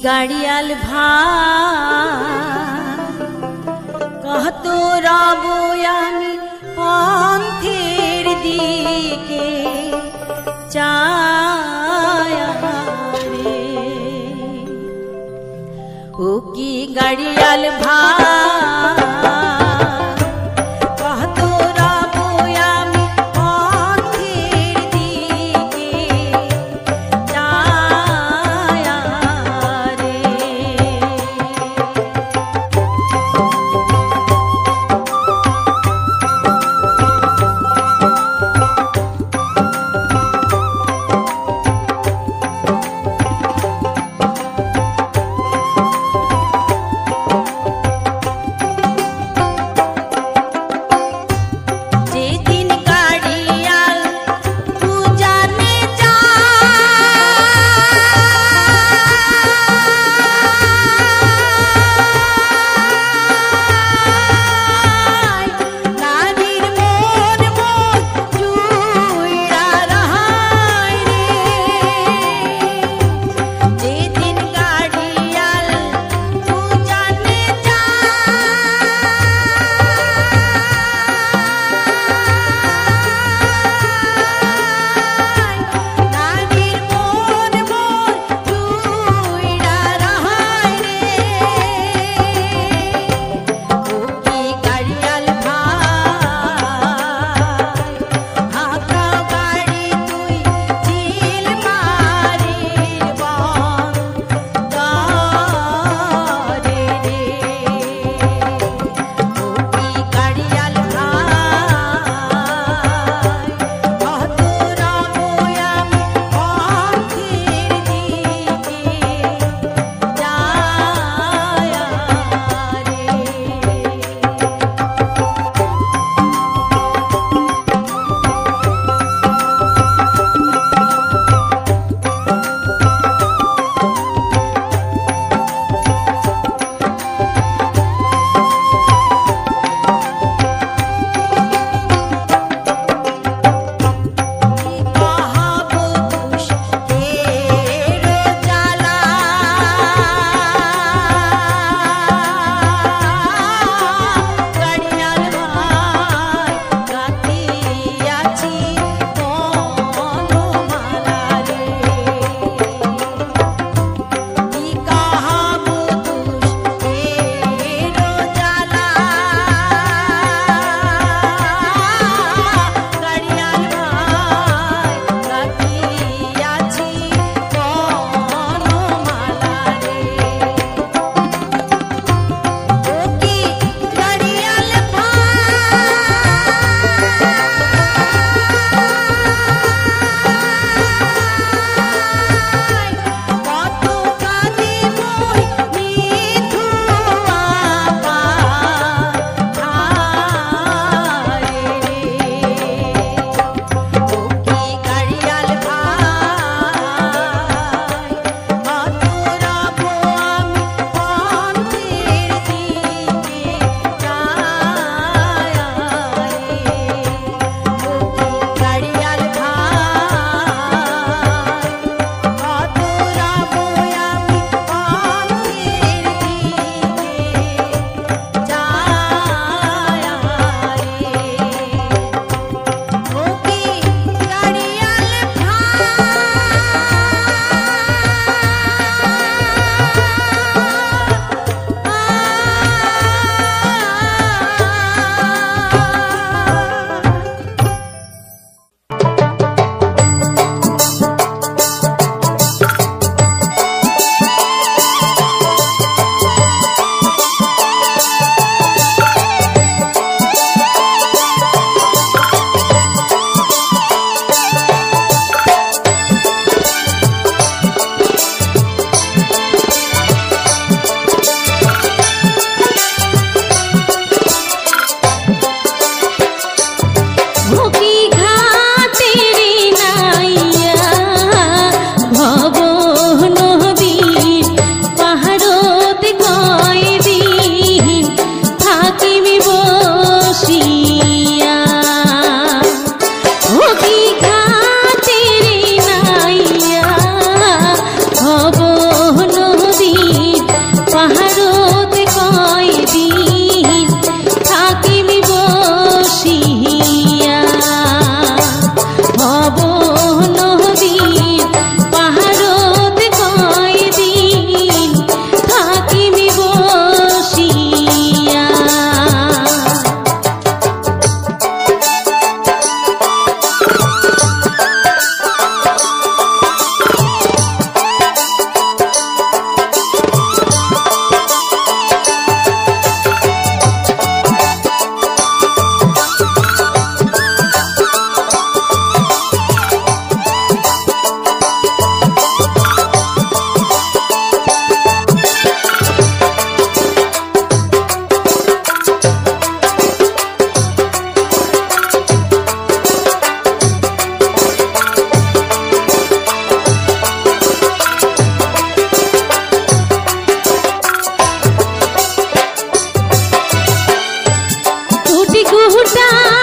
গাড়িয়াল ভাই কত রব আমি পন্থের দিকে চায়া রে ও কি গাড়িয়াল ভাই কত রব আমি পন্থের দিকে চায়া রে Yeah.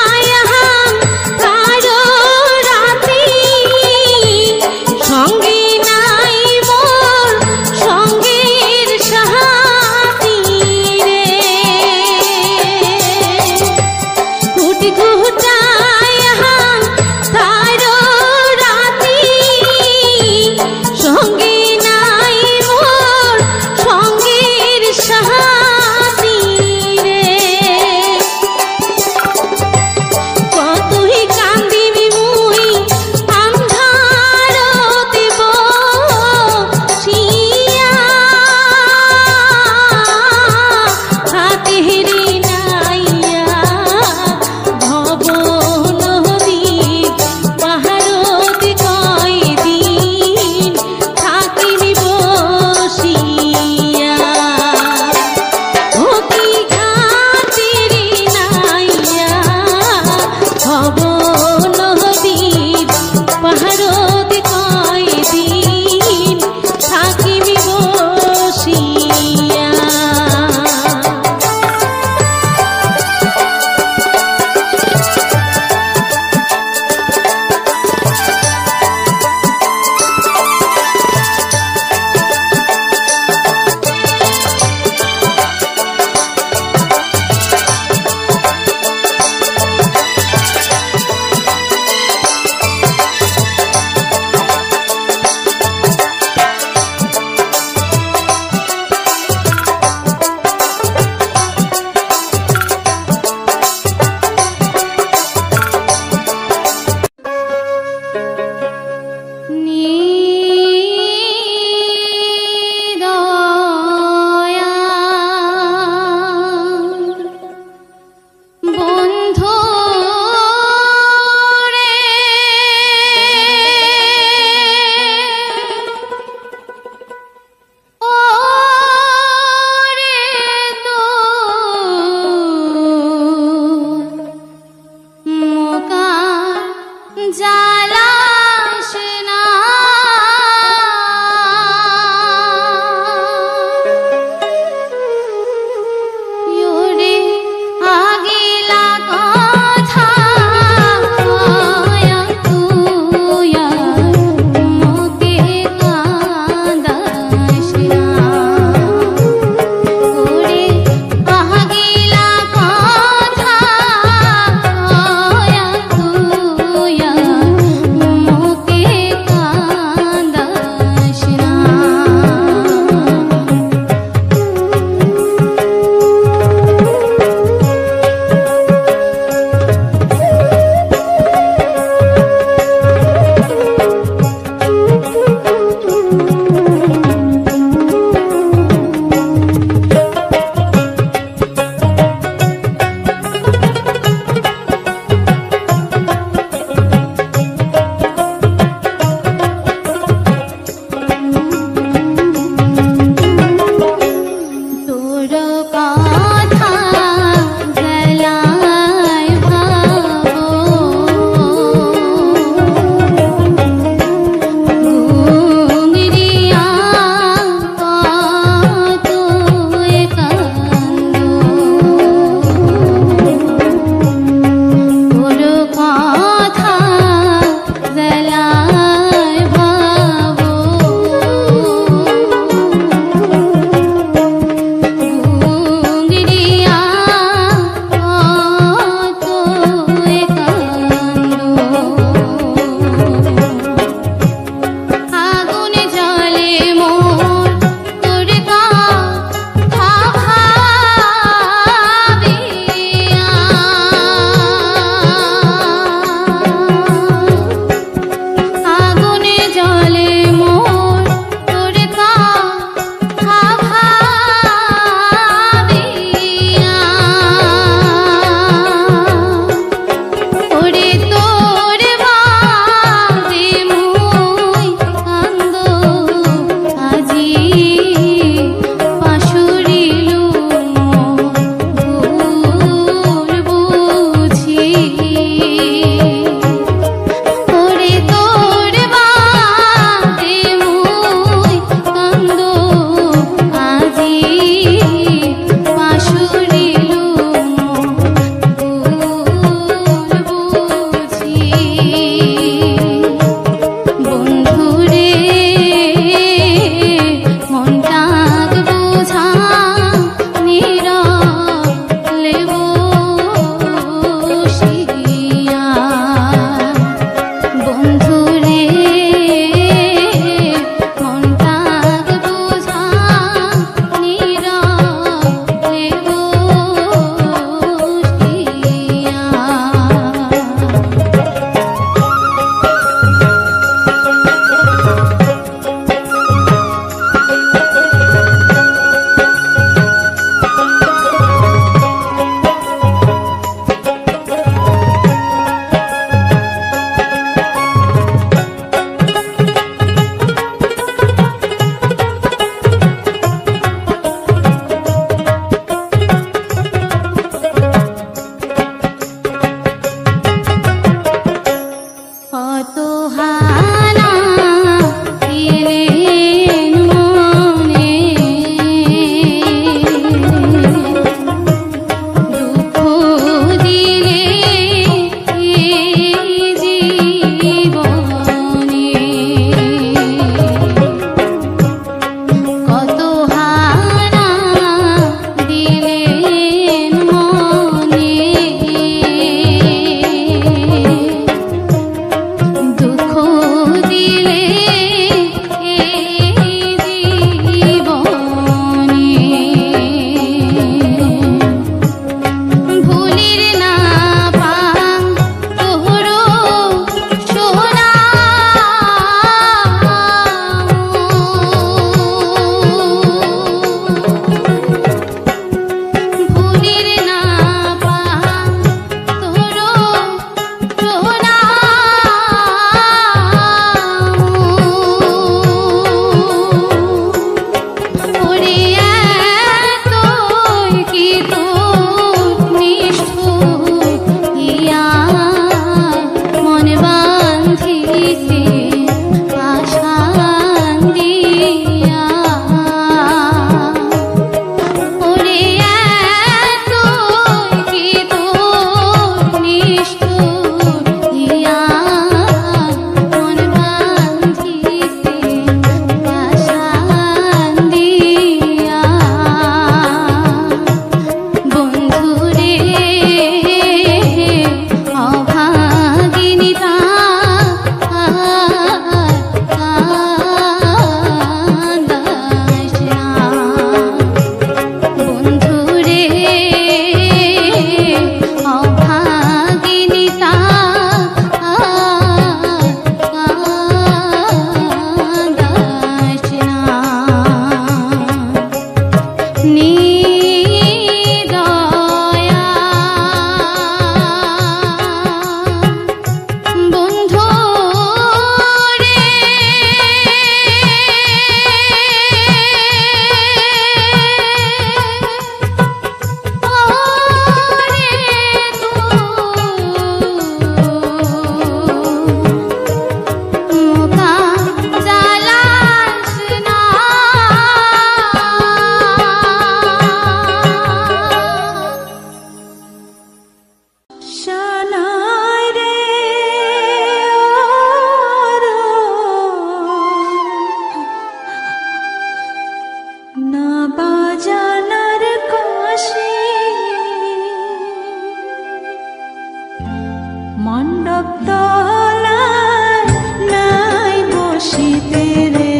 মণ্ডপ তলায় নাই বসিতে রে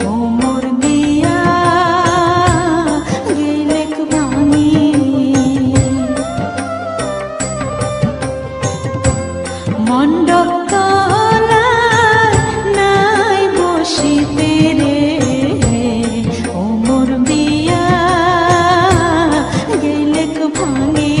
ও মোর বিয়া গেলেক ভাঙি মণ্ডপ তলায় নাই বসিতে রে ও মোর বিয়া গেলেক ভাঙি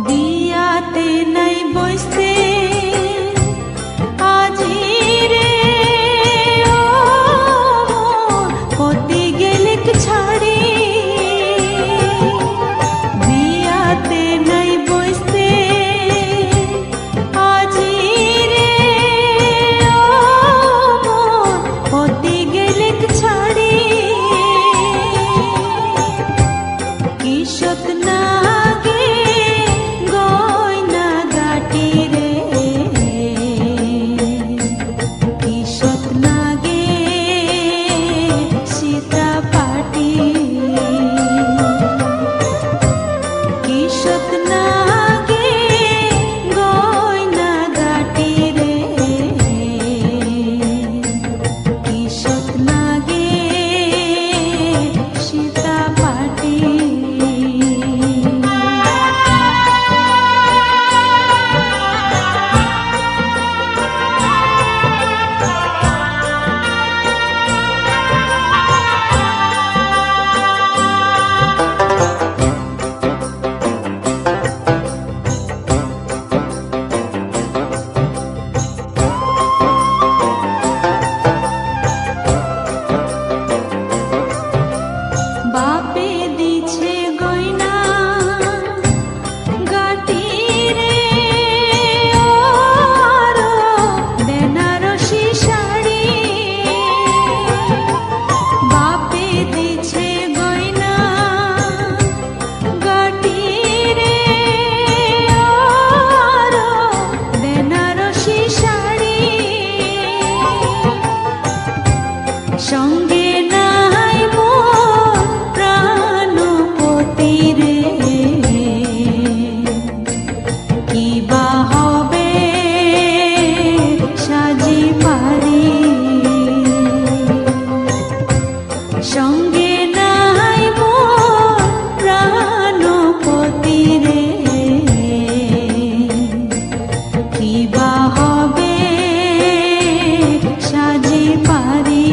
বিয়াতে নাই বসতে আজি রে ও পতি গেলেক ছাড়ি বিয়াতে নাই বসতে আজি রে ও পতি গেলেক ছাড়ি কিশত নাগে গয়না গাটি রে কিশত নাগে সীতা পাটি কিশত নাগে গয়না গাটি রে কিশত নাগে সীতা পাটি বাপে দিছে গয়না গাটি রে আর বেনারসি শাড়ি বাপে দিছে গয়না গাটি রে আর বেনারসি শাড়ি সঙ্গে নাই মোর প্রাণপতি রে কিবা হবে সাজি পারি সঙ্গে নাই মোর প্রাণপতি রে কিবা হবে সাজি পারি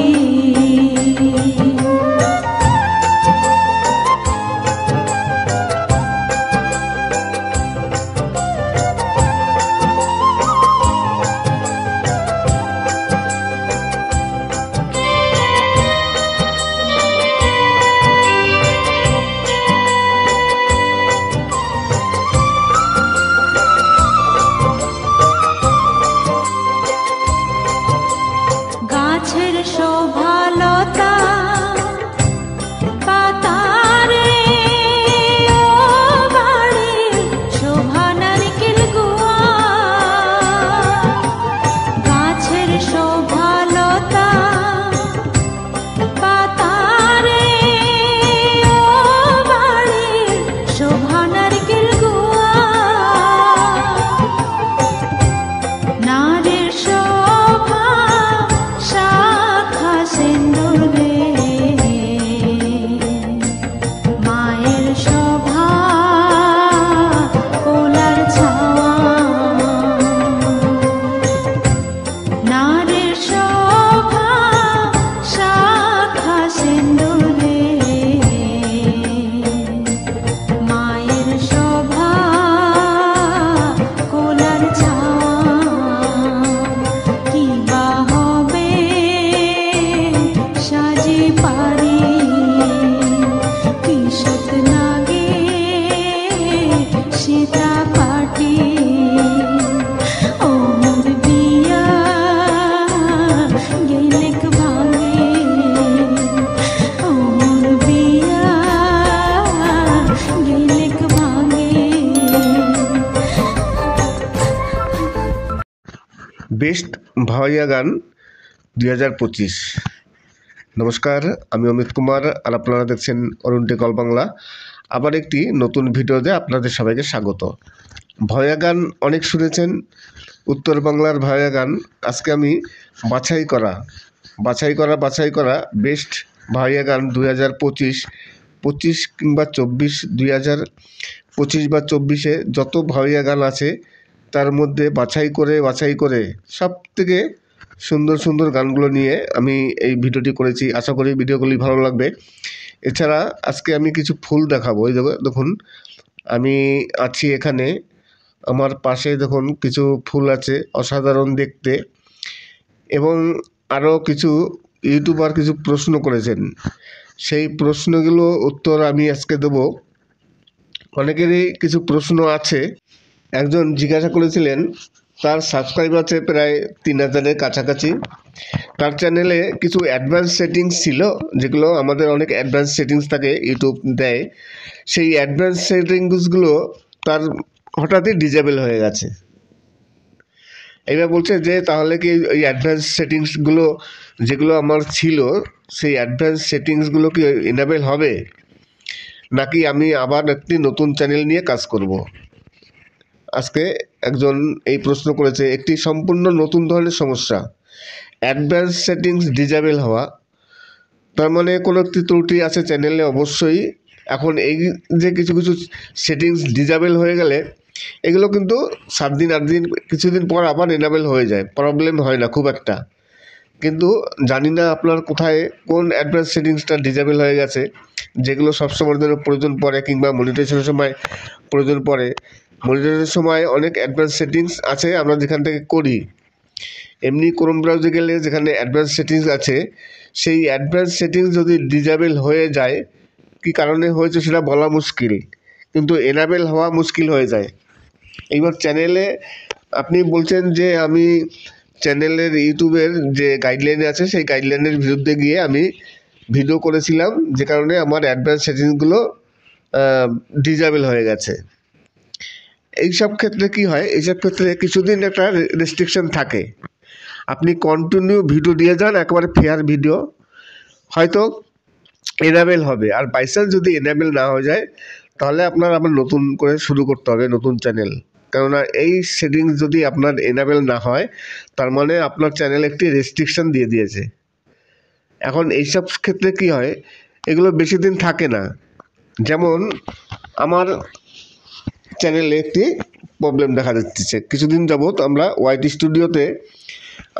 বেস্ট ভাওয়াইয়া গান 2025। নমস্কার, আমি অমিত কুমার আর আপনারা দেখছেন অরুণ টেকল বাংলা। আবার একটি নতুন ভিডিওতে আপনাদের সবাইকে স্বাগত। ভাওয়াইয়া গান অনেক শুনেছেন, উত্তর বাংলার ভাওয়াইয়া গান। আজকে আমি বাছাই করা বেস্ট ভাওয়াইয়া গান 2025 কিংবা 24, 2025 বা 24-এ যত ভাওয়াইয়া গান আছে তার মধ্যে বাছাই করে সব থেকে সুন্দর গানগুলো নিয়ে আমি এই ভিডিওটি করেছি। আশা করি ভিডিওগুলি ভালো লাগবে। এছাড়া আজকে আমি কিছু ফুল দেখাবো। এই দেখুন, আমি আছি এখানে, আমার পাশে দেখুন কিছু ফুল আছে অসাধারণ দেখতে। এবং আরও কিছু ইউটিউবার কিছু প্রশ্ন করেছেন, সেই প্রশ্নগুলো উত্তর আমি আজকে দেবো। অনেকেরই কিছু প্রশ্ন আছে। একজন জিজ্ঞাসা করেছিলেন, তার সাবস্ক্রাইব আছে প্রায় 3000-এর কাছাকাছি। তার চ্যানেলে কিছু অ্যাডভান্স সেটিংস ছিল, যেগুলো আমাদের অনেক অ্যাডভান্স সেটিংস থাকে, ইউটিউব দেয়। সেই অ্যাডভান্স সেটিংসগুলো তার হঠাৎই ডিজেবল হয়ে গেছে। এবার বলছে যে তাহলে কি ওই অ্যাডভান্স সেটিংসগুলো যেগুলো আমার ছিল, সেই অ্যাডভান্স সেটিংসগুলো কি এনাবেল হবে, নাকি আমি আবার একটি নতুন চ্যানেল নিয়ে কাজ করব। আজকে একজন এই প্রশ্ন করেছে, একটি সম্পূর্ণ নতুন ধরনের সমস্যা, অ্যাডভান্স সেটিংস ডিজেবল হওয়া। তার মানে কোনো একটি ত্রুটি আছে চ্যানেলে অবশ্যই। এখন এই যে কিছু সেটিংস ডিজেবল হয়ে গেলে এগুলো কিন্তু 7 দিন 8 দিন কিছুদিন পর আবার এনাবেল হয়ে যায়, প্রবলেম হয় না খুব একটা। কিন্তু জানি না আপনার কোথায় কোন অ্যাডভান্স সেটিংসটা ডিজেবল হয়ে গেছে, যেগুলো সবসময়ের জন্য প্রয়োজন পড়ে, কিংবা মনিটাইজেশনের সময় প্রয়োজন পড়ে। মনিটাইজেশনের সময় অনেক অ্যাডভান্স সেটিংস আছে আমরা যেখান থেকে করি। এমনি ক্রোম ব্রাউজে গেলে যেখানে অ্যাডভান্স সেটিংস আছে, সেই অ্যাডভান্স সেটিংস যদি ডিজেবল হয়ে যায়, কী কারণে হয়েছে সেটা বলা মুশকিল, কিন্তু এনাবেল হওয়া মুশকিল হয়ে যায়। এইবার চ্যানেলে আপনি বলছেন যে আমি চ্যানেলের ইউটিউবের যে গাইডলাইন আছে সেই গাইডলাইনের বিরুদ্ধে গিয়ে আমি ভিডিও করেছিলাম, যে কারণে আমার অ্যাডভান্স সেটিংসগুলো ডিজেবল হয়ে গেছে। এইসব ক্ষেত্রে কি হয়, এইসব ক্ষেত্রে কিছুদিন একটা রেস্ট্রিকশন থাকে। আপনি কন্টিনিউ ভিডিও দিয়ে যান, একেবারে ফেয়ার ভিডিও, হয়তো এনাবেল হবে। আর বাইচান্স যদি এনাবেল না হয়ে যায়, তাহলে আপনার আবার নতুন করে শুরু করতে হবে, নতুন চ্যানেল। কেননা এই সেটিংস যদি আপনার এনাবেল না হয়, তার মানে আপনার চ্যানেল একটি রেস্ট্রিকশন দিয়ে দিয়েছে। এখন এইসব ক্ষেত্রে কি হয়, এগুলো বেশি দিন থাকে না। যেমন আমার চ্যানেলে একটি প্রবলেম দেখা যাচ্ছে কিছুদিন যাবৎ। আমরা ওয়াইটি স্টুডিওতে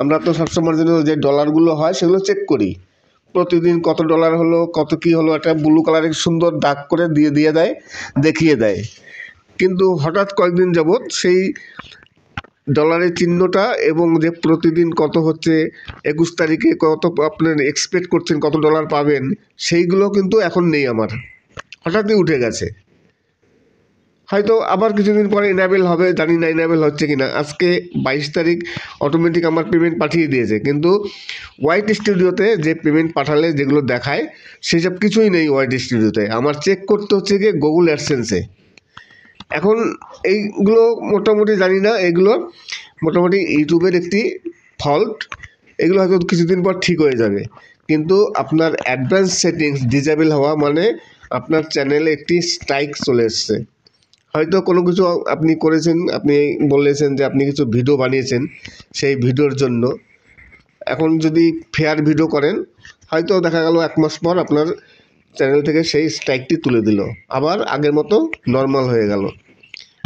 আমরা তো সবসময়ের জন্য যে ডলারগুলো হয় সেগুলো চেক করি, প্রতিদিন কত ডলার হলো, কত কী হলো, একটা ব্লু কালারের সুন্দর দাগ করে দেখিয়ে দেয়। কিন্তু হঠাৎ কয়েকদিন যাবৎ সেই ডলারের চিহ্নটা এবং যে প্রতিদিন কত হচ্ছে, 21 তারিখে কত আপনার এক্সপেক্ট করছেন কত ডলার পাবেন, সেইগুলো কিন্তু এখন নেই, আমার হঠাৎই উঠে গেছে। হয়তো আবার কিছুদিন পরে এনাবেল হবে, জানি না এনাবেল হচ্ছে কি না। আজকে 22 তারিখ অটোমেটিক আমার পেমেন্ট পাঠিয়ে দিয়েছে, কিন্তু ওয়াইট স্টুডিওতে যে পেমেন্ট পাঠালে যেগুলো দেখায় সেসব কিছুই নেই ওয়াইট স্টুডিওতে। আমার চেক করতে হচ্ছে গিয়ে গুগল অ্যাডসেন্সে। এখন এইগুলো মোটামুটি জানি না, এগুলো মোটামুটি ইউটিউবের একটি ফল্ট। এগুলো হয়তো কিছুদিন পর ঠিক হয়ে যাবে, কিন্তু আপনার অ্যাডভান্স সেটিংস ডিজেবল হওয়া মানে আপনার চ্যানেলে একটি স্ট্রাইক চলে এসছে। হয়তো কোনো কিছু আপনি করেছেন, আপনি বলেছেন যে আপনি কিছু ভিডিও বানিয়েছেন, সেই ভিডিওর জন্য এখন যদি ফেয়ার ভিডিও করেন, হয়তো দেখা গেল 1 মাস পর আপনার চ্যানেল থেকে সেই স্ট্রাইকটি তুলে দিল, আবার আগের মতো নর্মাল হয়ে গেল।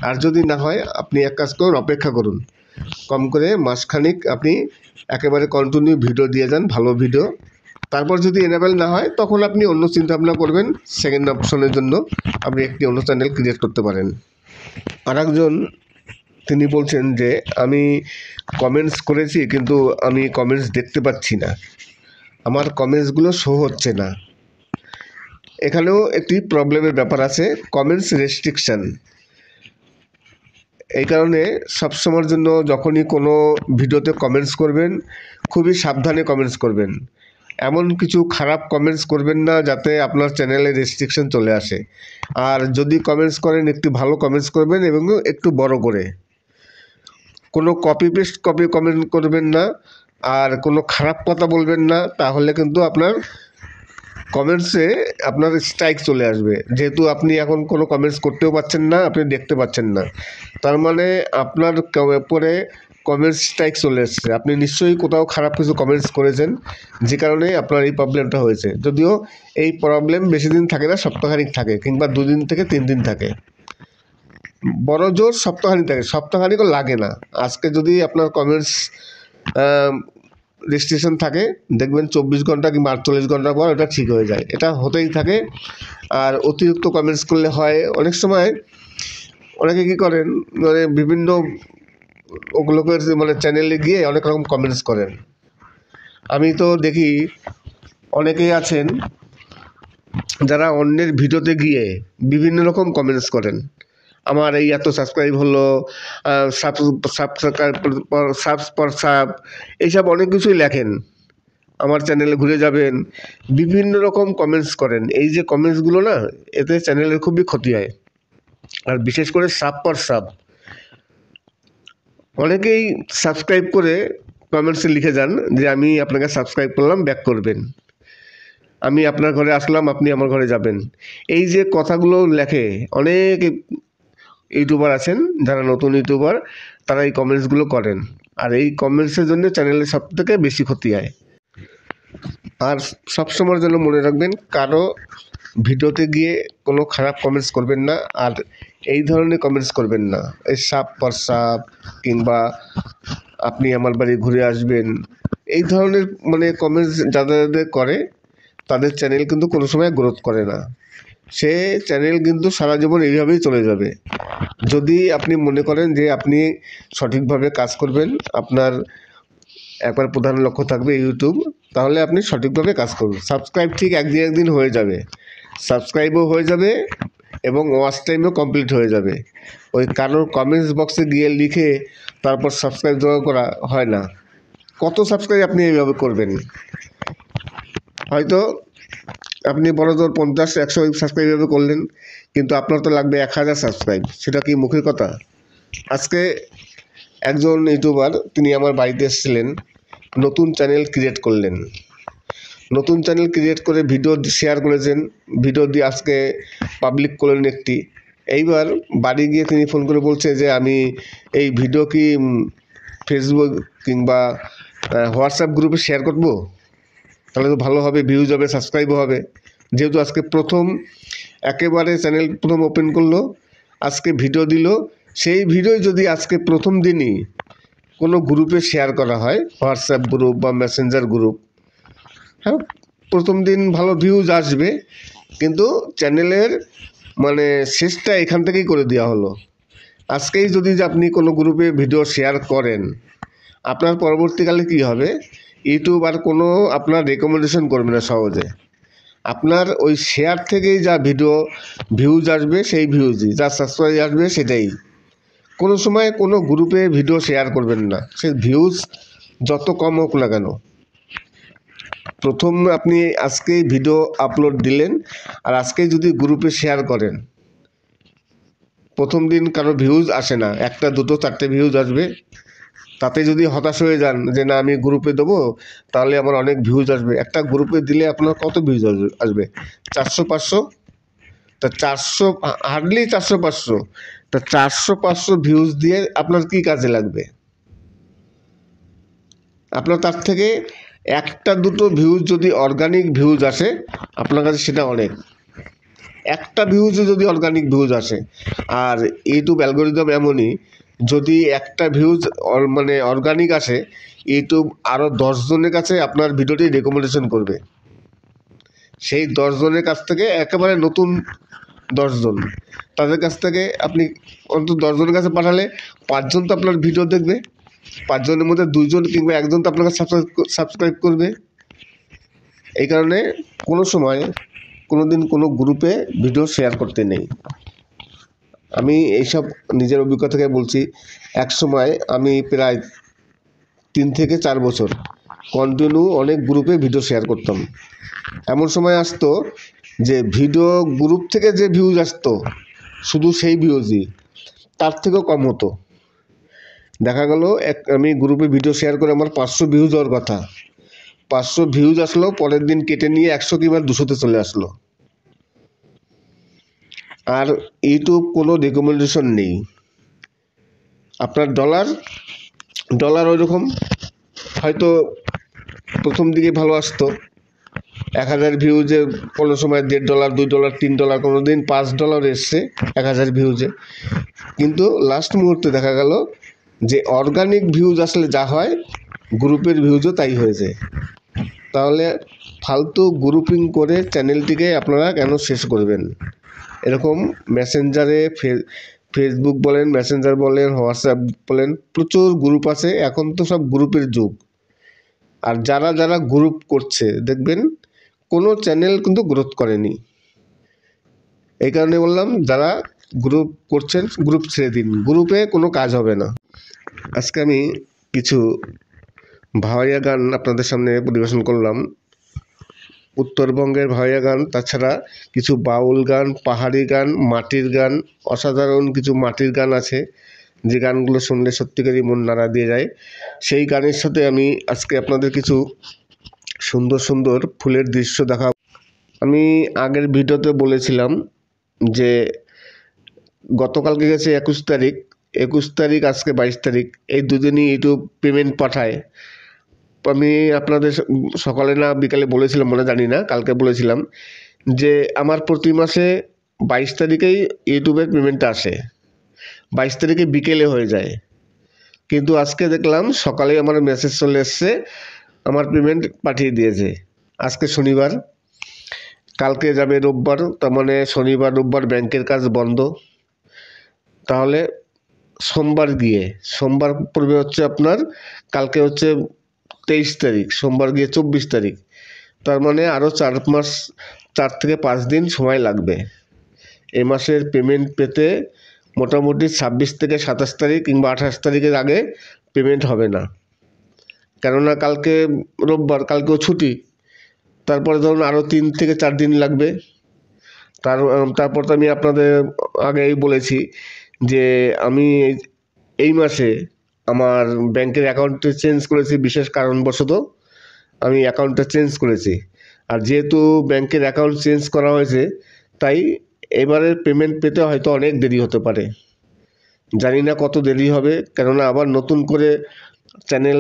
আর যদি না হয়, আপনি এক কাজ করুন, অপেক্ষা করুন, কম করে মাসখানিক আপনি একেবারে কন্টিনিউ ভিডিও দিয়ে যান, ভালো ভিডিও। তারপর যদি এনাবেল না হয়, তখন আপনি অন্য চিন্তাভাবনা করবেন, সেকেন্ড অপশনের জন্য আপনি একটি অন্য চ্যানেল ক্রিয়েট করতে পারেন। আর একজন তিনি বলছেন যে আমি কমেন্টস করেছি, কিন্তু আমি কমেন্টস দেখতে পাচ্ছি না, আমার কমেন্টসগুলো শো হচ্ছে না। এখানেও একটি প্রবলেমের ব্যাপার আছে, কমেন্টস রেস্ট্রিকশান। এই কারণে সবসময়ের জন্য যখনই কোনো ভিডিওতে কমেন্টস করবেন, খুবই সাবধানে কমেন্টস করবেন। এমন কিছু খারাপ কমেন্টস করবেন না যাতে আপনার চ্যানেলে রেস্ট্রিকশন চলে আসে। আর যদি কমেন্টস করেন, একটু ভালো কমেন্টস করবেন এবং একটু বড় করে। কোনো কপি পেস্ট কমেন্ট করবেন না, আর কোনো খারাপ কথা বলবেন না, তাহলে কিন্তু আপনার কমেন্টসে আপনার স্ট্রাইক চলে আসবে। যেহেতু আপনি এখন কোনো কমেন্টস করতেও পারছেন না, আপনি দেখতে পাচ্ছেন না, তার মানে আপনার উপরে কমেন্টস স্ট্রাইক চলে এসছে। আপনি নিশ্চয়ই কোথাও খারাপ কিছু কমেন্টস করেছেন, যে কারণে আপনার এই প্রবলেমটা হয়েছে। যদিও এই প্রবলেম বেশি দিন থাকে না, সপ্তাহখানিক থাকে, কিংবা 2 দিন থেকে 3 দিন থাকে, বড় জোর সপ্তাহখানিক থাকে, সপ্তাহখানিকও লাগে না। আজকে যদি আপনার কমেন্টস রেজিস্ট্রেশন থাকে, দেখবেন 24 ঘন্টা কিংবা 48 ঘন্টা পর এটা ঠিক হয়ে যায়। এটা হতেই থাকে। আর অতিরিক্ত কমেন্টস করলে হয় অনেক সময়, অনেকে কী করেন, মানে বিভিন্ন ওগুলোকে মানে চ্যানেলে গিয়ে অনেক রকম কমেন্টস করেন। আমি তো দেখি অনেকেই আছেন যারা অন্যের ভিডিওতে গিয়ে বিভিন্ন রকম কমেন্টস করেন। আমার এই এত সাবস্ক্রাইব হলো, সাব এইসব অনেক কিছুই লেখেন। আমার চ্যানেলে ঘুরে যাবেন, বিভিন্ন রকম কমেন্টস করেন। এই যে কমেন্টসগুলো না, এতে চ্যানেলের খুবই ক্ষতি হয়। আর বিশেষ করে সাব অনেকেই সাবস্ক্রাইব করে কমেন্টসে লিখে যান যে আমি আপনাকে সাবস্ক্রাইব করলাম, ব্যাক করবেন, আমি আপনার ঘরে আসলাম, আপনি আমার ঘরে যাবেন। এই যে কথাগুলো লেখে, অনেক ইউটিউবার আছেন যারা নতুন ইউটিউবার, তারা এই কমেন্টসগুলো করেন। আর এই কমেন্টসের জন্য চ্যানেলের সবথেকে বেশি ক্ষতি হয়। আর সবসময়ের জন্য মনে রাখবেন, কারো ভিডিওতে গিয়ে কোনো খারাপ কমেন্টস করবেন না, আর এই ধরনের কমেন্টস করবেন না। এই সাপ কিংবা আপনি আমার বাড়ি ঘুরে আসবেন, এই ধরনের মানে কমেন্টস যাদের করে, তাদের চ্যানেল কিন্তু কোনো সময় গ্রোথ করে না। সে চ্যানেল কিন্তু সারা জীবন এইভাবেই চলে যাবে। যদি আপনি মনে করেন যে আপনি সঠিকভাবে কাজ করবেন, আপনার একবার প্রধান লক্ষ্য থাকবে ইউটিউব, তাহলে আপনি সঠিকভাবে কাজ করুন। সাবস্ক্রাইব ঠিক একদিন হয়ে যাবে, সাবস্ক্রাইবও হয়ে যাবে এবং ওয়াচ টাইমও কমপ্লিট হয়ে যাবে। ওই কারোর কমেন্টস বক্সে গিয়ে লিখে তারপর সাবস্ক্রাইব জোগাড় করা হয় না। কত সাবস্ক্রাইব আপনি এইভাবে করবেন? হয়তো আপনি বড়জোর 50-100 সাবস্ক্রাইব এভাবে করলেন, কিন্তু আপনার তো লাগবে 1000 সাবস্ক্রাইব। সেটা কি মুখের কথা? আজকে একজন ইউটিউবার, তিনি আমার বাড়িতে এসেছিলেন, নতুন চ্যানেল ক্রিয়েট করলেন। নতুন চ্যানেল ক্রিয়েট করে ভিডিও শেয়ার করেছেন, ভিডিও দিয়ে আজকে পাবলিক করলেন একটি। এইবার বাড়ি গিয়ে তিনি ফোন করে বলছে যে আমি এই ভিডিও কি ফেসবুক কিংবা হোয়াটসঅ্যাপ গ্রুপে শেয়ার করব, তাহলে তো ভালো হবে, ভিউজ হবে, সাবস্ক্রাইবও হবে। যেহেতু আজকে একেবারে চ্যানেল প্রথম ওপেন করলো, আজকে ভিডিও দিল, সেই ভিডিও যদি আজকে প্রথম দিনই কোনো গ্রুপে শেয়ার করা হয়, হোয়াটসঅ্যাপ গ্রুপ বা মেসেঞ্জার গ্রুপ, হ্যাঁ, প্রথম দিন ভালো ভিউজ আসবে, কিন্তু চ্যানেলের মানে শেষটা এখান থেকেই করে দেওয়া হলো। আজকেই যদি আপনি কোনো গ্রুপে ভিডিও শেয়ার করেন, আপনার পরবর্তীকালে কি হবে, ইউটিউব আর কোনো আপনার রেকমেন্ডেশন করবে না সহজে। আপনার ওই শেয়ার থেকেই যা ভিউজ আসবে, সেই ভিউজই, যা সাবস্ক্রাইব আসবে সেটাই। কোনো সময় কোনো গ্রুপে ভিডিও শেয়ার করবেন না, সে ভিউজ যত কম হোক না কেন। প্রথম আপনি আজকেই ভিডিও আপলোড দিলেন, আর আজকেই যদি গ্রুপে শেয়ার করেন, প্রথম দিন কারো ভিউজ আসে না, 1, 2, 4 ভিউজ আসবে। তাতে যদি হতাশ হয়ে যান যে না আমি গ্রুপে দেবো, তাহলে আমার অনেক ভিউজ আসবে। একটা গ্রুপে দিলে আপনার কত ভিউজ আসবে? 400-500। তা 400, হার্ডলি 400-500। তা 400-500 ভিউজ দিয়ে আপনার কি কাজে লাগবে? আপনার তার থেকে 1-2 ভিউজ যদি অর্গানিক ভিউজ আসে, আপনার কাছে সেটা অনেক। একটা ভিউজে যদি অর্গানিক ভিউজ আসে, আর ইউটিউব অ্যালগোরিদম এমনই, যদি একটা ভিউজ মানে অর্গানিক আসে, ইউটিউব আরও 10 জনের কাছে আপনার ভিডিওটি রেকমেন্ডেশন করবে। সেই 10 জনের কাছ থেকে একেবারে নতুন 10 জন, তাদের কাছ থেকে আপনি অন্তত 10 জনের কাছে পাঠালে 5 জন তো আপনার ভিডিও দেখবে, 5 জনের মধ্যে 2 জন কিংবা 1 জন তো আপনাকে সাবস্ক্রাইব করবে। এই কারণে কোনো সময় কোনো দিন কোনো গ্রুপে ভিডিও শেয়ার করতে নেই। আমি এইসব নিজের অভিজ্ঞতা থেকে বলছি। এক সময় আমি প্রায় 3 থেকে 4 বছর কন্টিনিউ অনেক গ্রুপে ভিডিও শেয়ার করতাম। এমন সময় আসতো যে ভিডিও গ্রুপ থেকে যে ভিউজ আসতো, শুধু সেই ভিউজই, তার থেকেও কম হতো। দেখা গেল আমি গ্রুপে ভিডিও শেয়ার করে আমার 500 ভিউজ হওয়ার কথা, 500 ভিউজ আসলো, পরের দিন কেটে নিয়ে 100 কিংবা 200-তে চলে আসলো। আর ইউটিউব কোনো রেকমেন্ডেশন নেই। আপনার ডলার ওইরকম হয়তো প্রথম দিকে ভালো আসতো, 1000 ভিউজে কোনো সময় $1.5, $2, $3, কোনো দিন $5 এসছে 1000 ভিউজে। কিন্তু লাস্ট মুহূর্তে দেখা গেল যে অর্গানিক ভিউজ আসলে যা হয়, গ্রুপের ভিউজও তাই হয়েছে। তাহলে ফালতু গ্রুপিং করে চ্যানেলটিকে আপনারা কেন শেষ করবেন? এরকম মেসেঞ্জারে ফেসবুক বলেন, মেসেঞ্জার বলেন, হোয়াটসঅ্যাপ বলেন, প্রচুর গ্রুপ আছে। এখন তো সব গ্রুপের যুগ। আর যারা গ্রুপ করছে দেখবেন কোনো চ্যানেল কিন্তু গ্রোথ করেনি। এই কারণে বললাম, যারা গ্রুপ করছেন গ্রুপ ছেড়ে দিন, গ্রুপে কোনো কাজ হবে না। আজকে আমি কিছু ভাওয়াইয়া গান আপনাদের সামনে পরিবেশন করলাম, উত্তরবঙ্গের ভাওয়াইয়া গান, তাছাড়া কিছু বাউল গান, পাহাড়ি গান, মাটির গান, অসাধারণ কিছু মাটির গান আছে যে গানগুলো শুনলে সত্যিকারই মন নাড়া দিয়ে যায়। সেই গানের সাথে আমি আজকে আপনাদের কিছু সুন্দর সুন্দর ফুলের দৃশ্য দেখাবো। আমি আগের ভিডিওতে বলেছিলাম যে গতকালকে গেছে 21 তারিখ, 21 তারিখ, আজকে 22 তারিখ, এই দুদিনই ইউটিউব পেমেন্ট পাঠায়। আমি আপনাদের সকালে না বিকালে বলেছিলাম, মনে জানি না, কালকে বলেছিলাম যে আমার প্রতি মাসে 22 তারিখেই ইউটিউবের পেমেন্টটা আসে, 22 তারিখে বিকেলে হয়ে যায়। কিন্তু আজকে দেখলাম সকালে আমার মেসেজ চলে এসছে, আমার পেমেন্ট পাঠিয়ে দিয়েছে। আজকে শনিবার, কালকে যাবে রোববার, তার মানে শনিবার রোববার ব্যাংকের কাজ বন্ধ। তাহলে সোমবার পড়বে হচ্ছে আপনার, কালকে হচ্ছে 23 তারিখ, সোমবার গিয়ে 24 তারিখ, তার মানে আরও 4 থেকে 5 দিন সময় লাগবে এই মাসের পেমেন্ট পেতে। মোটামুটি 26 থেকে 27 তারিখ কিংবা 28 তারিখের আগে পেমেন্ট হবে না, কেননা কালকে রোববার, কালকেও ছুটি। তারপরে ধরুন আরও 3 থেকে 4 দিন লাগবে। তারপর তো আমি আপনাদের আগেই বলেছি যে আমি এই মাসে আমার ব্যাংকের অ্যাকাউন্টে চেঞ্জ করেছি, বিশেষ কারণবশত আমি অ্যাকাউন্টটা চেঞ্জ করেছি। আর যেহেতু ব্যাংকের অ্যাকাউন্ট চেঞ্জ করা হয়েছে, তাই এবারের পেমেন্ট পেতে হয়তো অনেক দেরি হতে পারে। জানি না কত দেরি হবে, কেননা আবার নতুন করে চ্যানেল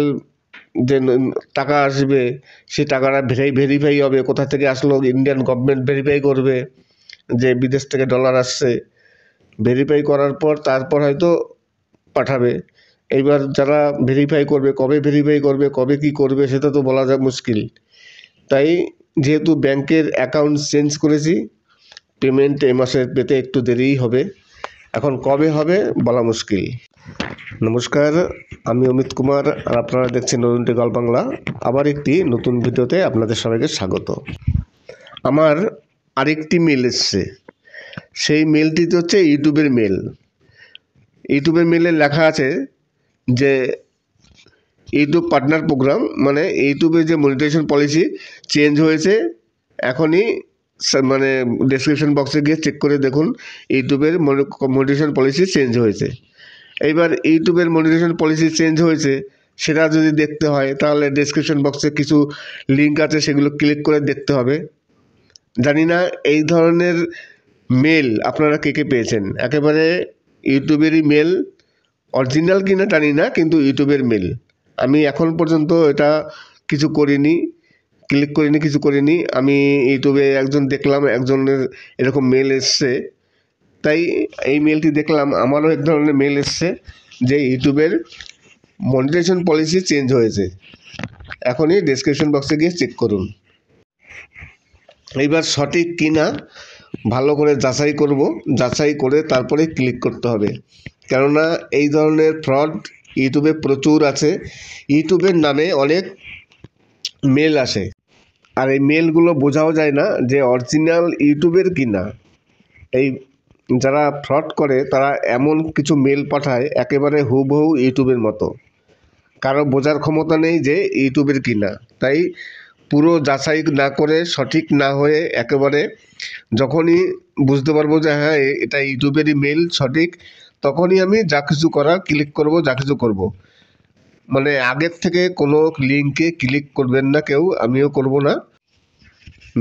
যে টাকা আসবে, সেই টাকাটা ভেরিফাই হবে, কোথা থেকে আসলো, ইন্ডিয়ান গভর্নমেন্ট ভেরিফাই করবে যে বিদেশ থেকে ডলার আসছে। ভেরিফাই করার পর তারপর হয়তো পাঠাবে। এইবার যারা ভেরিফাই করবে, কবে ভেরিফাই করবে, কবে কি করবে, সেটা তো বলা যায় মুশকিল। তাই যেহেতু ব্যাংকের অ্যাকাউন্ট চেঞ্জ করেছি, পেমেন্ট এই মাসে পেতে একটু দেরিই হবে। এখন কবে হবে বলা মুশকিল। নমস্কার, আমি অমিত কুমার, আর আপনারা দেখছেন নতুন টেকল বাংলা। আবার একটি নতুন ভিডিওতে আপনাদের সবাইকে স্বাগত। আমার আরেকটি মেল এসছে, সেই মেলটিতে হচ্ছে ইউটিউবের মেল। ইউটিউবের মেলে লেখা আছে যে ইউটিউব পার্টনার প্রোগ্রাম, মানে ইউটিউবের যে মনিটাইজেশন পলিসি চেঞ্জ হয়েছে। এখনই মানে ডেসক্রিপশন বক্সে গিয়ে চেক করে দেখুন, ইউটিউবের মনিটাইজেশন পলিসি চেঞ্জ হয়েছে। এইবার ইউটিউবের মনিটাইজেশন পলিসি চেঞ্জ হয়েছে সেটা যদি দেখতে হয়, তাহলে ডেসক্রিপশন বক্সে কিছু লিঙ্ক আছে, সেগুলো ক্লিক করে দেখতে হবে। জানি না এই ধরনের মেল আপনারা কে পেয়েছেন। একেবারে ইউটিউবেরই মেল, অরিজিনাল কিনা জানি না, কিন্তু ইউটিউবের মেল। আমি এখন পর্যন্ত এটা কিছু করিনি, ক্লিক করিনি, কিছু করিনি। আমি ইউটিউবে দেখলাম একজনের এরকম মেল এসছে, তাই এই মেলটি দেখলাম। আমারও এক ধরনের মেল এসছে যে ইউটিউবের মনিটাইজেশন পলিসি চেঞ্জ হয়েছে। এখনই ডেসক্রিপশন বক্সে গিয়ে চেক করুন। এইবার সঠিক কিনা ভালো করে যাচাই করব, যাচাই করে তারপরে ক্লিক করতে হবে, কেননা এই ধরনের ফ্রড ইউটিউবে প্রচুর আছে। ইউটিউবের নামে অনেক মেল আসে, আর এই মেলগুলো বোঝাও যায় না যে অরিজিনাল ইউটিউবের কিনা। এই যারা ফ্রড করে তারা এমন কিছু মেল পাঠায় একেবারে হুবহু ইউটিউবের মতো, কারো বোঝার ক্ষমতা নেই যে ইউটিউবের কিনা। তাই পুরো যাচাই না করে, সঠিক না হয়ে, একেবারে যখনই বুঝতে পারবো যে হ্যাঁ এটা ইউটিউবেরই মেল সঠিক, তখনই আমি যা কিছু করার ক্লিক করব, যা কিছু করব। মানে আগের থেকে কোনো লিঙ্কে ক্লিক করবেন না কেউ, আমিও করব না।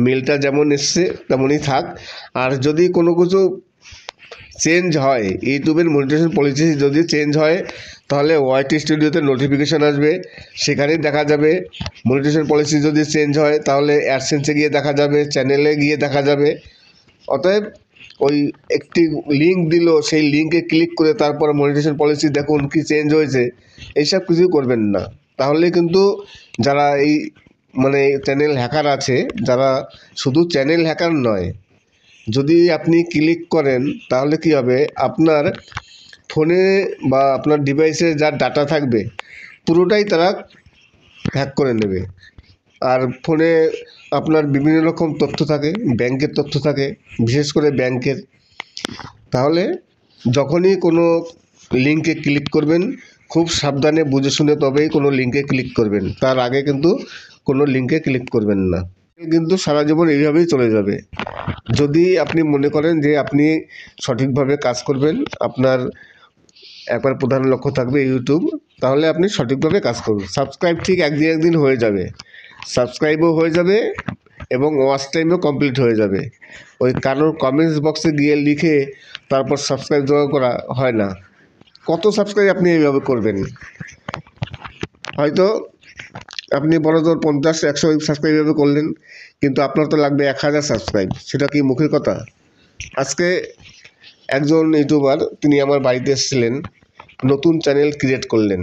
মেলটা যেমন এসছে তেমনই থাক। আর যদি কোনো কিছু চেঞ্জ হয়, ইউটিউবের মনিটাইজেশন পলিসি যদি চেঞ্জ হয়, তাহলে ওয়াইটি স্টুডিওতে নোটিফিকেশান আসবে, সেখানেই দেখা যাবে। মনিটাইজেশন পলিসি যদি চেঞ্জ হয়, তাহলে অ্যাডসেন্সে গিয়ে দেখা যাবে, চ্যানেলে গিয়ে দেখা যাবে। অতএব ওই একটি লিঙ্ক দিল, সেই লিঙ্কে ক্লিক করে তারপর মনিটাইজেশন পলিসি দেখুন কি চেঞ্জ হয়েছে, এইসব কিছুই করবেন না। তাহলে কিন্তু যারা এই মানে চ্যানেল হ্যাকার আছে, যারা শুধু চ্যানেল হ্যাকার নয়, যদি আপনি ক্লিক করেন তাহলে কি হবে, আপনার ফোনে বা আপনার ডিভাইসে যা ডাটা থাকবে পুরোটাই তারা হ্যাক করে নেবে। আর ফোনে আপনার বিভিন্ন রকম তথ্য থাকে, ব্যাংকের তথ্য থাকে, বিশেষ করে ব্যাংকের। তাহলে যখনই কোনো লিঙ্কে ক্লিক করবেন, খুব সাবধানে বুঝে শুনে তবেই কোনো লিঙ্কে ক্লিক করবেন, তার আগে কিন্তু কোনো লিঙ্কে ক্লিক করবেন না। কিন্তু সারা জীবন এইভাবেই চলে যাবে। যদি আপনি মনে করেন যে আপনি সঠিকভাবে কাজ করবেন, আপনার একবার প্রধান লক্ষ্য থাকবে ইউটিউব, তাহলে আপনি সঠিকভাবে কাজ করুন। সাবস্ক্রাইব ঠিক একদিন হয়ে যাবে, সাবস্ক্রাইবও হয়ে যাবে এবং ওয়াচ টাইমও কমপ্লিট হয়ে যাবে। ওই কারোর কমেন্টস বক্সে গিয়ে লিখে তারপর সাবস্ক্রাইব জোগাড় করা হয় না। কত সাবস্ক্রাইব আপনি এইভাবে করবেন? হয়তো আপনি বড়জোর 50-100 সাবস্ক্রাইব এভাবে করলেন, কিন্তু আপনার তো লাগবে 1000 সাবস্ক্রাইব। সেটা কি মুখের কথা? আজকে একজন ইউটিউবার, তিনি আমার বাড়িতে এসেছিলেন, নতুন চ্যানেল ক্রিয়েট করলেন।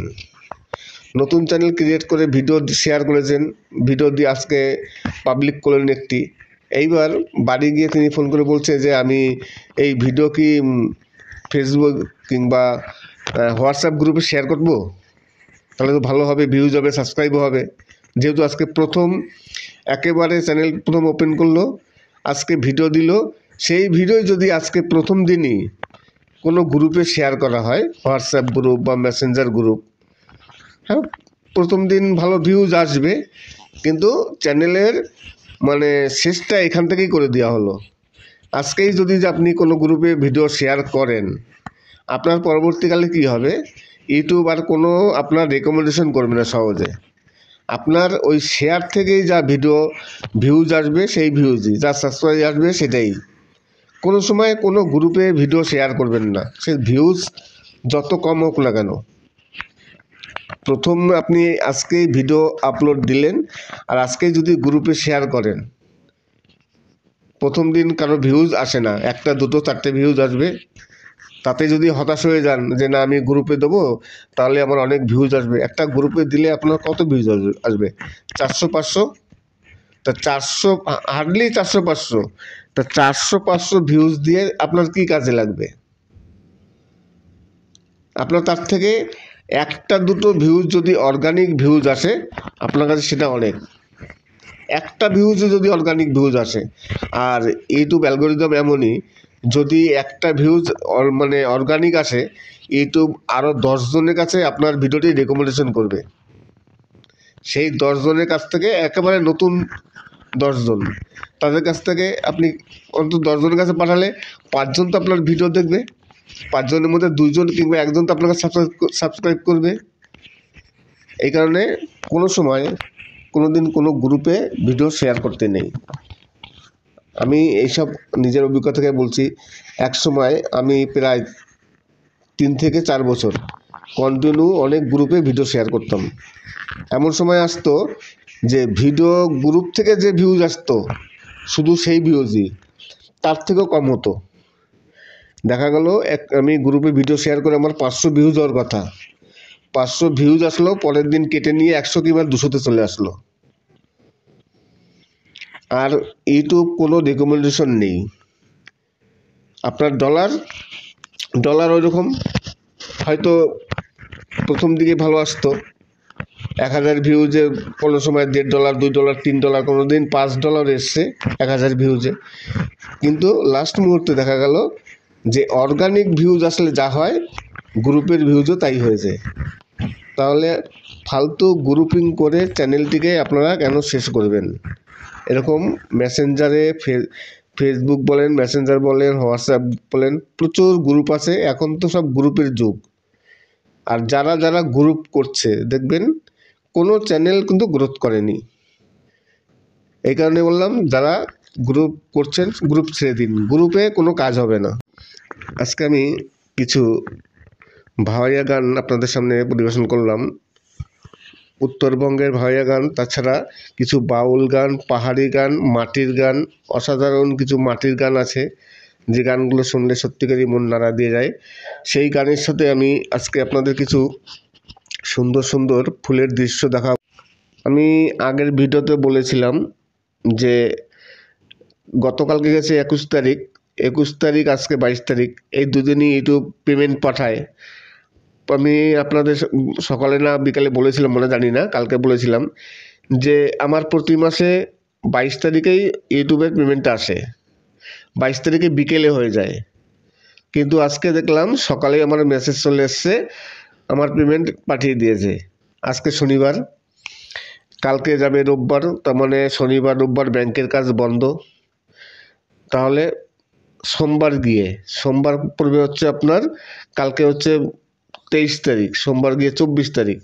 নতুন চ্যানেল ক্রিয়েট করে ভিডিও শেয়ার করেছেন, ভিডিও দিয়ে আজকে পাবলিক করলেন একটি। এইবার বাড়ি গিয়ে তিনি ফোন করে বলছে যে আমি এই ভিডিও কি ফেসবুক কিংবা হোয়াটসঅ্যাপ গ্রুপে শেয়ার করব? তাহলে তো ভালো হবে, ভিউজ হবে, সাবস্ক্রাইবও হবে। যেহেতু আজকে প্রথম একেবারে চ্যানেল প্রথম ওপেন করলো, আজকে ভিডিও দিল, সেই ভিডিও যদি আজকে প্রথম দিনই কোনো গ্রুপে শেয়ার করা হয়, হোয়াটসঅ্যাপ গ্রুপ বা মেসেঞ্জার গ্রুপ, হ্যাঁ, প্রথম দিন ভালো ভিউজ আসবে, কিন্তু চ্যানেলের মানে শেষটা এখান থেকেই করে দেওয়া হলো। আজকেই যদি যে আপনি কোনো গ্রুপে ভিডিও শেয়ার করেন, আপনার পরবর্তীকালে কি হবে, ইউটিউব আর কোনো আপনার রেকমেন্ডেশন করবে না সহজে। আপনার ওই শেয়ার থেকেই যা ভিডিও ভিউজ আসবে, সেই ভিউজই, যা সাবস্ক্রাইব আসবে সেটাই। কোনো সময় কোনো গ্রুপে ভিডিও শেয়ার করবেন না, সে ভিউজ যত কম হোক না কেন। প্রথম আপনি আজকেই ভিডিও আপলোড দিলেন, আর আজকেই যদি গ্রুপে শেয়ার করেন, প্রথম দিন কারো ভিউজ আসে না, 1, 2, 4টে ভিউজ আসবে। তাতে যদি হতাশ হয়ে যান যে না আমি গ্রুপে দেবো তাহলে আমার অনেক ভিউজ আসবে, একটা গ্রুপে দিলে আপনার কত ভিউজ আসবে? 400-500। তা 400, হার্ডলি 400-500। তা 400-500 ভিউজ দিয়ে আপনার কি কাজে লাগবে? আপনার তার থেকে 1-2 ভিউজ যদি অর্গানিক ভিউজ আসে, আপনার কাছে সেটা অনেক। একটা ভিউজে যদি অর্গানিক ভিউজ আসে, আর ইউটিউব অ্যালগোরিদম এমনই, যদি একটা ভিউজ মানে অর্গানিক আসে, ইউটিউব আরও 10 জনের কাছে আপনার ভিডিওটি রেকমেন্ডেশন করবে। সেই 10 জনের কাছ থেকে একেবারে নতুন 10 জন, তাদের কাছ থেকে আপনি অন্তত 10 জনের কাছে পাঠালে 5 জন তো আপনার ভিডিও দেখবে, 5 জনের মধ্যে 2 জন কিংবা 1 জন তো আপনাকে সাবস্ক্রাইব করবে। এই কারণে কোনো সময় কোনো দিন কোনো গ্রুপে ভিডিও শেয়ার করতে নেই। আমি এইসব নিজের অভিজ্ঞতা থেকে বলছি। এক সময় আমি প্রায় 3 থেকে 4 বছর কন্টিনিউ অনেক গ্রুপে ভিডিও শেয়ার করতাম। এমন সময় আসতো যে ভিডিও গ্রুপ থেকে যে ভিউজ আসতো, শুধু সেই ভিউজই, তার থেকেও কম হতো। দেখা গেল আমি গ্রুপে ভিডিও শেয়ার করে আমার 500 ভিউজ হওয়ার কথা, 500 ভিউজ আসলো, পরের দিন কেটে নিয়ে 100 কিংবা 200-তে চলে আসলো। আর ইউটিউব কোনো রেকমেন্ডেশন নেই। আপনার ডলার ওই রকম, হয়তো প্রথম দিকে ভালো আসতো, 1000 ভিউজে কোনো সময় $1.5, $2, $3, কোনো দিন $5 এসছে 1000 ভিউজে। কিন্তু লাস্ট মুহূর্তে দেখা গেল যে অর্গানিক ভিউজ আসলে যা হয়, গ্রুপের ভিউজও তাই হয়েছে। তাহলে ফালতু গ্রুপিং করে চ্যানেলটিকে আপনারা কেন শেষ করবেন? এরকম মেসেঞ্জারে ফেসবুক বলেন, মেসেঞ্জার বলেন, হোয়াটসঅ্যাপ বলেন, প্রচুর গ্রুপ আছে। এখন তো সব গ্রুপের যুগ। আর যারা যারা গ্রুপ করছে দেখবেন কোনো চ্যানেল কিন্তু গ্রোথ করেনি। এই কারণে বললাম, যারা গ্রুপ করছেন গ্রুপ ছেড়ে দিন, গ্রুপে কোনো কাজ হবে না। আজকে আমি কিছু ভাওয়াইয়া গান আপনাদের সামনে পরিবেশন করলাম। উত্তরবঙ্গের ভাওয়াইয়া গান, তাছাড়া কিছু বাউল গান, পাহাড়ি গান, মাটির গান, অসাধারণ কিছু মাটির গান আছে যে গানগুলো শুনলে সত্যিকারই মন নাড়া দিয়ে যায়। সেই গানের সাথে আমি আজকে আপনাদের কিছু সুন্দর সুন্দর ফুলের দৃশ্য দেখাবো। আমি আগের ভিডিওতে বলেছিলাম যে গতকালকে গেছে 21 তারিখ, 21 তারিখ, আজকে 22 তারিখ, এই দুদিনই ইউটিউব পেমেন্ট পাঠায়। আমি আপনাদের সকালে না বিকালে বলেছিলাম, মনে জানি না, কালকে বলেছিলাম যে আমার প্রতি মাসে 22 তারিখেই ইউটিউবের পেমেন্টটা আসে, 22 তারিখে বিকেলে হয়ে যায়। কিন্তু আজকে দেখলাম সকালে আমার মেসেজ চলে এসছে, আমার পেমেন্ট পাঠিয়ে দিয়েছে। আজকে শনিবার, কালকে যাবে রোববার, তার মানে শনিবার রোববার ব্যাংকের কাজ বন্ধ। তাহলে সোমবার পড়বে হচ্ছে আপনার, কালকে হচ্ছে 23 তারিখ, সোমবার গিয়ে 24 তারিখ।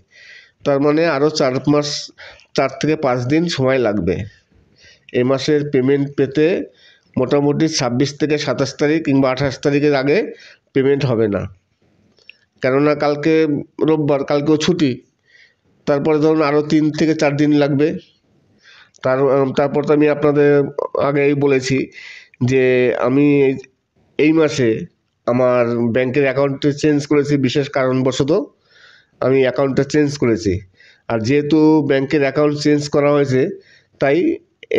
তার মানে আরও 4 থেকে 5 দিন সময় লাগবে এ মাসের পেমেন্ট পেতে। মোটামুটি 26 থেকে 27 তারিখ কিংবা 28 তারিখের আগে পেমেন্ট হবে না, কেননা কালকে রোববার, কালকেও ছুটি। তারপরে ধরুন আরও 3 থেকে 4 দিন লাগবে। তারপর তো আমি আপনাদের আগেই বলেছি যে আমি এই মাসে আমার ব্যাংকের অ্যাকাউন্টে চেঞ্জ করেছি, বিশেষ কারণবশত আমি অ্যাকাউন্টটা চেঞ্জ করেছি। আর যেহেতু ব্যাংকের অ্যাকাউন্ট চেঞ্জ করা হয়েছে, তাই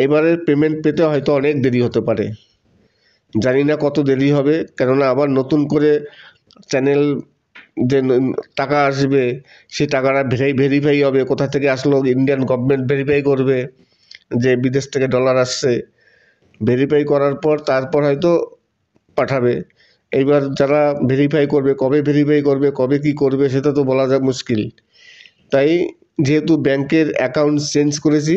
এবারের পেমেন্ট পেতে হয়তো অনেক দেরি হতে পারে। জানি না কত দেরি হবে, কেননা আবার নতুন করে চ্যানেল যে টাকা আসবে, সেই টাকাটা ভেরিফাই হবে, কোথা থেকে আসলো, ইন্ডিয়ান গভর্নমেন্ট ভেরিফাই করবে যে বিদেশ থেকে ডলার আসছে। ভেরিফাই করার পর তারপর হয়তো পাঠাবে। এইবার যারা ভেরিফাই করবে, কবে কি করবে সেটা তো বলা যায় মুশকিল। তাই যেহেতু ব্যাংকের অ্যাকাউন্ট চেঞ্জ করেছি,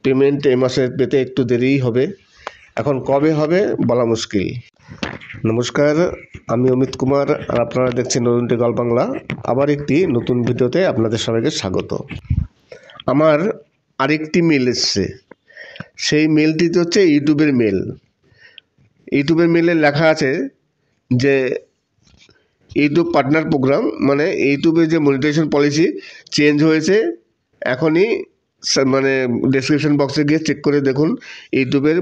পেমেন্ট এই মাসে পেতে একটু দেরিই হবে। এখন কবে হবে বলা মুশকিল। নমস্কার, আমি অমিত কুমার, আর আপনারা দেখছেন নতুন গল্প বাংলা। আবার একটি নতুন ভিডিওতে আপনাদের সবাইকে স্বাগত। আমার আরেকটি মেল এসছে, সেই মেলটিতে হচ্ছে ইউটিউবের মেল। ইউটিউবের মেলে লেখা আছে যে ইউটিউব পার্টনার প্রোগ্রাম, মানে ইউটিউবের যে মনিটাইজেশন পলিসি চেঞ্জ হয়েছে। এখনই মানে ডেসক্রিপশন বক্সে গিয়ে চেক করে দেখুন, ইউটিউবের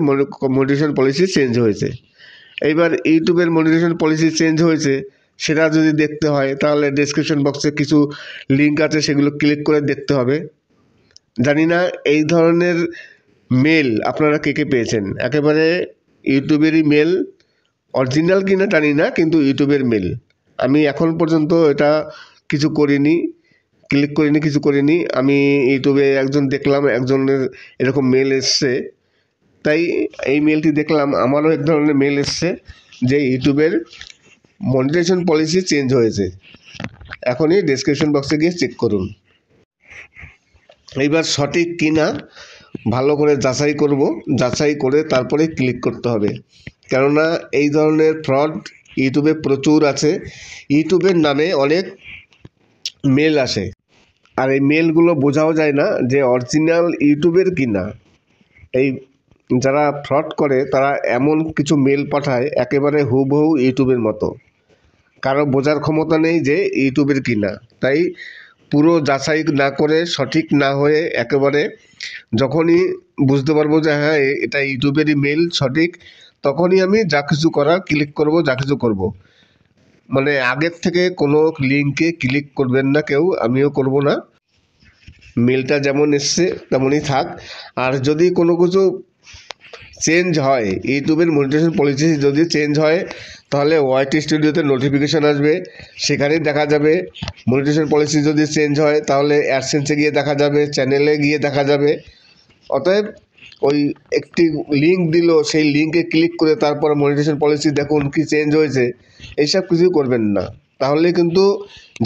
মনিটাইজেশন পলিসি চেঞ্জ হয়েছে। এইবার ইউটিউবের মনিটাইজেশন পলিসি চেঞ্জ হয়েছে সেটা যদি দেখতে হয়, তাহলে ডেসক্রিপশন বক্সে কিছু লিঙ্ক আছে, সেগুলো ক্লিক করে দেখতে হবে। জানি না এই ধরনের মেল আপনারা কে কে পেয়েছেন। একেবারে ইউটিউবেরই মেল, অরিজিনাল কিনা জানি না, কিন্তু ইউটিউবের মেল। আমি এখন পর্যন্ত এটা কিছু করিনি, ক্লিক করিনি, কিছু করিনি। আমি ইউটিউবে দেখলাম একজনের এরকম মেল এসছে, তাই এই মেলটি দেখলাম। আমারও এক ধরনের মেল এসছে যে ইউটিউবের মনিটাইজেশন পলিসি চেঞ্জ হয়েছে। এখনই ডেসক্রিপশন বক্সে গিয়ে চেক করুন। এইবার সঠিক কিনা ভালো করে যাচাই করব, যাচাই করে তারপরে ক্লিক করতে হবে, কেননা এই ধরনের ফ্রড ইউটিউবে প্রচুর আছে। ইউটিউবের নামে অনেক মেল আসে, আর এই মেলগুলো বোঝাও যায় না যে অরিজিনাল ইউটিউবের কিনা। এই যারা ফ্রড করে তারা এমন কিছু মেল পাঠায় একেবারে হুবহু ইউটিউবের মতো, কারো বোঝার ক্ষমতা নেই যে ইউটিউবের কিনা। তাই পুরো যাচাই না করে, সঠিক না হয়ে, একেবারে যখনই বুঝতে পারবো যে হ্যাঁ এটা ইউটিউবেরই মেল সঠিক, তখনই আমি যা কিছু করার ক্লিক করব, যা কিছু করব। মানে আগের থেকে কোনো লিঙ্কে ক্লিক করবেন না কেউ, আমিও করব না। মেলটা যেমন এসছে তেমনই থাক। আর যদি কোনো কিছু চেঞ্জ হয়, ইউটিউবের মনিটাইজেশন পলিসি যদি চেঞ্জ হয়, তাহলে ওয়াইটি স্টুডিওতে নোটিফিকেশান আসবে, সেখানেই দেখা যাবে। মনিটাইজেশন পলিসি যদি চেঞ্জ হয়, তাহলে অ্যাডসেন্সে গিয়ে দেখা যাবে, চ্যানেলে গিয়ে দেখা যাবে। অতএব ওই একটি লিঙ্ক দিল, সেই লিঙ্কে ক্লিক করে তারপর মনিটাইজেশন পলিসি দেখুন কি চেঞ্জ হয়েছে, এইসব কিছুই করবেন না। তাহলে কিন্তু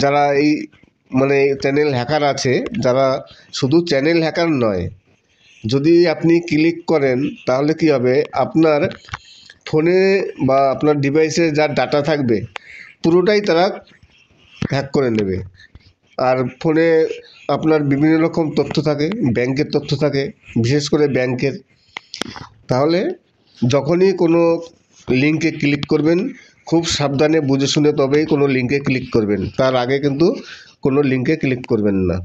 যারা এই মানে চ্যানেল হ্যাকার আছে, যারা শুধু চ্যানেল হ্যাকার নয়, যদি আপনি ক্লিক করেন তাহলে কি হবে, আপনার ফোনে বা আপনার ডিভাইসে যা ডাটা থাকবে পুরোটাই তারা হ্যাক করে নেবে। আর ফোনে আপনার বিভিন্ন রকম তথ্য থাকে, ব্যাংকের তথ্য থাকে, বিশেষ করে ব্যাংকের। তাহলে যখনই কোনো লিঙ্কে ক্লিক করবেন খুব সাবধানে বুঝে শুনে তবেই কোনো লিঙ্কে ক্লিক করবেন, তার আগে কিন্তু কোনো লিঙ্কে ক্লিক করবেন না।